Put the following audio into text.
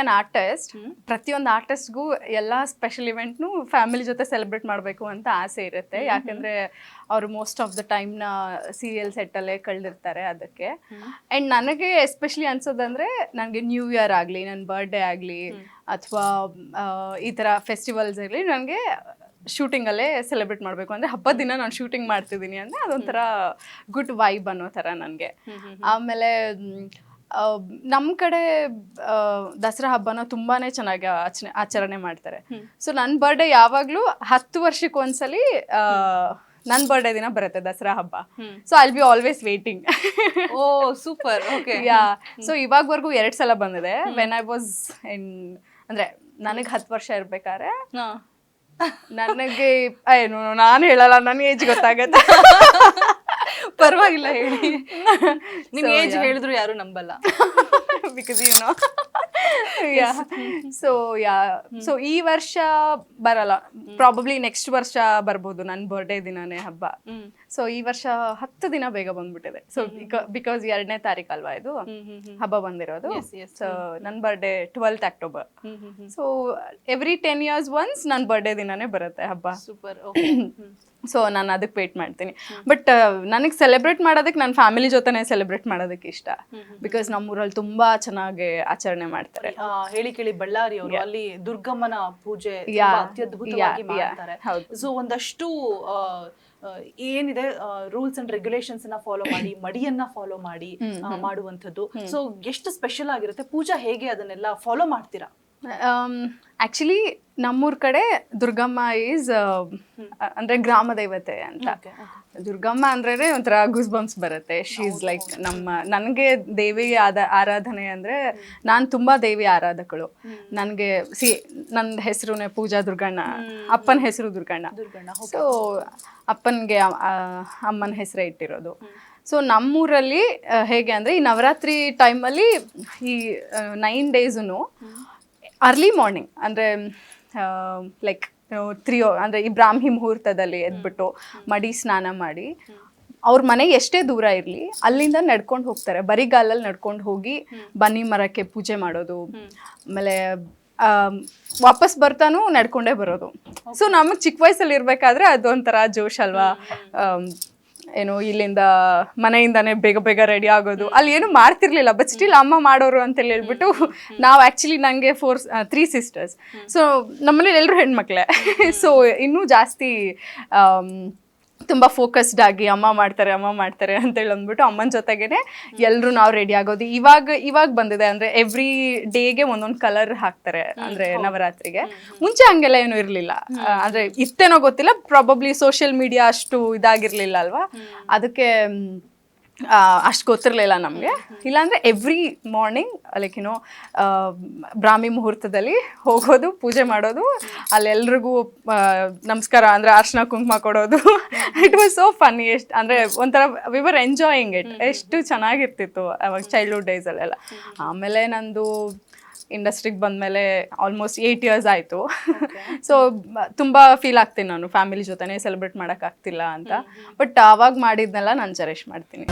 On artist, ಪ್ರತಿಯೊಂದು ಆರ್ಟಿಸ್ಟ್ಗೂ ಎಲ್ಲ special ಇವೆಂಟ್ನು family ಜೊತೆ ಸೆಲೆಬ್ರೇಟ್ ಮಾಡಬೇಕು ಅಂತ ಆಸೆ ಇರುತ್ತೆ. ಯಾಕಂದರೆ ಅವರು ಮೋಸ್ಟ್ ಆಫ್ ದ ಟೈಮ್ನ ಸೀರಿಯಲ್ ಸೆಟ್ಟಲ್ಲೇ ಕಳೆದಿರ್ತಾರೆ ಅದಕ್ಕೆ. ಆ್ಯಂಡ್ ನನಗೆ ಎಸ್ಪೆಷಲಿ ಅನ್ಸೋದಂದರೆ ನನಗೆ ನ್ಯೂ ಇಯರ್ ಆಗಲಿ, ನನ್ನ ಬರ್ಡೇ ಆಗಲಿ, ಅಥವಾ ಈ ಥರ ಫೆಸ್ಟಿವಲ್ಸ್ ಆಗಲಿ, ನನಗೆ ಶೂಟಿಂಗಲ್ಲೇ ಸೆಲೆಬ್ರೇಟ್ ಮಾಡಬೇಕು. ಅಂದರೆ ಹಬ್ಬದ ದಿನ ನಾನು ಶೂಟಿಂಗ್ ಮಾಡ್ತಿದ್ದೀನಿ ಅಂದರೆ ಅದೊಂಥರ ಗುಡ್ ವೈಬ್ ಅನ್ನೋ ಥರ ನನಗೆ. ಆಮೇಲೆ ನಮ್ಮ ಕಡೆ ದಸರಾ ಹಬ್ಬನ ತುಂಬಾ ಚೆನ್ನಾಗಿ ಆಚರಣೆ ಮಾಡ್ತಾರೆ. ಸೊ ನನ್ನ ಬರ್ಡೇ ಯಾವಾಗಲೂ 10 ವರ್ಷಕ್ಕೊಂದ್ಸಲಿ ನನ್ನ ಬರ್ಡೇ ದಿನ ಬರುತ್ತೆ ದಸರಾ ಹಬ್ಬ. So I'll be always waiting. Oh super. Okay. Yeah, so ಇವಾಗವರೆಗೂ 2 ಸಲ ಬಂದಿದೆ. ವೆನ್ ಐ ವಾಸ್ ಅಂದರೆ ನನಗೆ 10 ವರ್ಷ ಇರ್ಬೇಕಾದ್ರೆ, ನನಗೆ ಏನು ನಾನು ಹೇಳಲ್ಲ, ನನ್ನ ಏಜ್ ಗೊತ್ತಾಗತ್ತೆ. ಪರವಾಗಿಲ್ಲ ಹೇಳಿ, ನಿಮ್ಮ ಏಜ್ ಹೇಳಿದ್ರು ಯಾರು ನಂಬಲ್ಲ. Because you know. ಸೊ ಈ ವರ್ಷ ಬರಲ್ಲ, ಪ್ರಾಬಬ್ಲಿ ನೆಕ್ಸ್ಟ್ ವರ್ಷ ಬರ್ಬೋದು ನನ್ನ ಬರ್ಡೇ ದಿನನೇ ಹಬ್ಬ. ಸೊ ಈ ವರ್ಷ 10 ದಿನ ಬೇಗ ಬಂದ್ಬಿಟ್ಟಿದೆ. ಸೊ ಬಿಕಾಸ್ 2ನೇ ತಾರೀಕು ಅಲ್ವಾ ಇದು ಹಬ್ಬ ಬಂದಿರೋದು. ಸೊ ನನ್ನ birthday 12th October. So every 10 years once ನನ್ನ ಬರ್ಡೇ ದಿನನೇ ಬರುತ್ತೆ ಹಬ್ಬ. ಸೂಪರ್. ಸೊ ನಾನು ಅದಕ್ಕೆ ವೇಟ್ ಮಾಡ್ತೀನಿ. ಬಟ್ ನನಗೆ ಸೆಲೆಬ್ರೇಟ್ ಮಾಡೋದಕ್ಕೆ ನನ್ನ ಫ್ಯಾಮಿಲಿ ಜೊತೆನೇ ಸೆಲೆಬ್ರೇಟ್ ಮಾಡೋದಕ್ಕೆ ಇಷ್ಟ. ಬಿಕಾಸ್ ನಮ್ಮೂರಲ್ಲಿ ತುಂಬಾ ಚೆನ್ನಾಗಿ ಆಚರಣೆ ಮಾಡ್ತಾರೆ. ಹೇಳಿ ಕೇಳಿ ಬಳ್ಳಾರಿ ಅವರು ಅಲ್ಲಿ ದುರ್ಗಮ್ಮನ ಪೂಜೆ ಅತ್ಯದ್ಭುತವಾಗಿ ಮಾಡ್ತಾರೆ. ಸೊ ಒಂದಷ್ಟು ಏನಿದೆ ರೂಲ್ಸ್ ಅಂಡ್ ರೆಗ್ಯುಲೇಷನ್ಸ್ ನ ಫಾಲೋ ಮಾಡಿ, ಮಡಿಯನ್ನ ಫಾಲೋ ಮಾಡಿ ಮಾಡುವಂಥದ್ದು. ಸೊ ಎಷ್ಟು ಸ್ಪೆಷಲ್ ಆಗಿರುತ್ತೆ ಪೂಜಾ, ಹೇಗೆ ಅದನ್ನೆಲ್ಲ ಫಾಲೋ ಮಾಡ್ತೀರಾ? ಆಕ್ಚುಲಿ ನಮ್ಮೂರ್ ಕಡೆ ದುರ್ಗಮ್ಮ ಈಸ್ ಅಂದ್ರೆ ಗ್ರಾಮ ದೇವತೆ ಅಂತ. ದುರ್ಗಮ್ಮ ಅಂದ್ರೆ ಒಂಥರ ಗೂಸ್ ಬಂಪ್ಸ್ ಬರುತ್ತೆ. ಶಿ ಈಸ್ ಲೈಕ್ ನನಗೆ ದೇವಿ ಆರಾಧನೆ ಅಂದ್ರೆ, ನಾನು ತುಂಬಾ ದೇವಿ ಆರಾಧಕಳು. ನನಗೆ ನನ್ನ ಹೆಸರುನೇ ಪೂಜಾ ದುರ್ಗಣ್ಣ, ಅಪ್ಪನ ಹೆಸರು ದುರ್ಗಣ್ಣ. ಸೊ ಅಪ್ಪನಿಗೆ ಅಮ್ಮನ ಹೆಸರೇ ಇಟ್ಟಿರೋದು. ಸೊ ನಮ್ಮೂರಲ್ಲಿ ಹೇಗೆ ಅಂದರೆ, ಈ ನವರಾತ್ರಿ ಟೈಮಲ್ಲಿ ಈ 9 days ಅರ್ಲಿ ಮಾರ್ನಿಂಗ್ ಅಂದರೆ ಲೈಕ್ 3 ಅಂದರೆ ಈ ಬ್ರಾಹ್ಮಿ ಮುಹೂರ್ತದಲ್ಲಿ ಎದ್ಬಿಟ್ಟು ಮಡಿ ಸ್ನಾನ ಮಾಡಿ, ಅವ್ರ ಮನೆಗೆ ಎಷ್ಟೇ ದೂರ ಇರಲಿ ಅಲ್ಲಿಂದ ನಡ್ಕೊಂಡು ಹೋಗ್ತಾರೆ. ಬರಿಗಾಲಲ್ಲಿ ನಡ್ಕೊಂಡು ಹೋಗಿ ಬನ್ನಿ ಮರಕ್ಕೆ ಪೂಜೆ ಮಾಡೋದು. ಆಮೇಲೆ ವಾಪಸ್ ಬರ್ತಾನೂ ನಡ್ಕೊಂಡೇ ಬರೋದು. ಸೊ ನಮಗೆ ಚಿಕ್ಕ ವಯಸ್ಸಲ್ಲಿ ಇರಬೇಕಾದ್ರೆ ಅದೊಂಥರ ಜೋಶ್ ಅಲ್ವಾ. ಏನು ಇಲ್ಲಿಂದ ಮನೆಯಿಂದಾನೇ ಬೇಗ ಬೇಗ ರೆಡಿ ಆಗೋದು. ಅಲ್ಲಿ ಏನು ಮಾಡ್ತಿರ್ಲಿಲ್ಲ, ಬಟ್ ಸ್ಟಿಲ್ ಅಮ್ಮ ಮಾಡೋರು ಅಂತೇಳಿ ಹೇಳ್ಬಿಟ್ಟು ನಾವು ಆ್ಯಕ್ಚುಲಿ ನನಗೆ 3 sisters. ಸೊ ನಮ್ಮನೇಲಿ ಎಲ್ಲರೂ ಹೆಣ್ಮಕ್ಳೇ. ಸೊ ಇನ್ನೂ ಜಾಸ್ತಿ ತುಂಬ ಫೋಕಸ್ಡ್ ಆಗಿ ಅಮ್ಮ ಮಾಡ್ತಾರೆ ಅಂತೇಳಿ ಅಂದ್ಬಿಟ್ಟು ಅಮ್ಮನ ಜೊತೆಗೇನೆ ಎಲ್ಲರೂ ನಾವು ರೆಡಿ ಆಗೋದು. ಇವಾಗ ಬಂದಿದೆ ಅಂದರೆ ಎವ್ರಿ ಡೇಗೆ ಒಂದೊಂದು ಕಲರ್ ಹಾಕ್ತಾರೆ ಅಂದರೆ ನವರಾತ್ರಿಗೆ. ಮುಂಚೆ ಹಂಗೆಲ್ಲ ಏನು ಇರಲಿಲ್ಲ. ಅಂದರೆ ಇಷ್ಟೇನೋ ಗೊತ್ತಿಲ್ಲ, ಪ್ರಾಬಬ್ಲಿ ಸೋಷಿಯಲ್ ಮೀಡಿಯಾ ಅಷ್ಟು ಇದಾಗಿರಲಿಲ್ಲ ಅಲ್ವಾ, ಅದಕ್ಕೆ ಅಷ್ಟು ಗೊತ್ತಿರಲಿಲ್ಲ ನಮಗೆ. ಇಲ್ಲಾಂದರೆ ಎವ್ರಿ ಮಾರ್ನಿಂಗ್ ಲೈಕ್ ಬ್ರಾಹ್ಮಿ ಮುಹೂರ್ತದಲ್ಲಿ ಹೋಗೋದು, ಪೂಜೆ ಮಾಡೋದು, ಅಲ್ಲೆಲ್ರಿಗೂ ನಮಸ್ಕಾರ ಅಂದರೆ ಅರ್ಶಿನ ಕುಂಕುಮ ಕೊಡೋದು. It was so funny. ಎಷ್ಟು ಅಂದರೆ ಒಂಥರ ವಿ ವರ್ ಎಂಜಾಯಿಂಗ್ ಇಟ್. ಎಷ್ಟು ಚೆನ್ನಾಗಿರ್ತಿತ್ತು ಅವಾಗ ಚೈಲ್ಡ್ಹುಡ್ ಡೇಸಲ್ಲೆಲ್ಲ. ಆಮೇಲೆ ನಂದು ಇಂಡಸ್ಟ್ರಿಗೆ ಬಂದಮೇಲೆ ಆಲ್ಮೋಸ್ಟ್ 8 years ಆಯಿತು. ಸೊ ತುಂಬ ಫೀಲ್ ಆಗ್ತೀನಿ ನಾನು ಫ್ಯಾಮಿಲಿ ಜೊತೆನೇ ಸೆಲೆಬ್ರೇಟ್ ಮಾಡೋಕ್ಕಾಗ್ತಿಲ್ಲ ಅಂತ. ಬಟ್ ಆವಾಗ ಮಾಡಿದ್ನೆಲ್ಲ ನಾನು ಚೆರಿಷ್ ಮಾಡ್ತೀನಿ.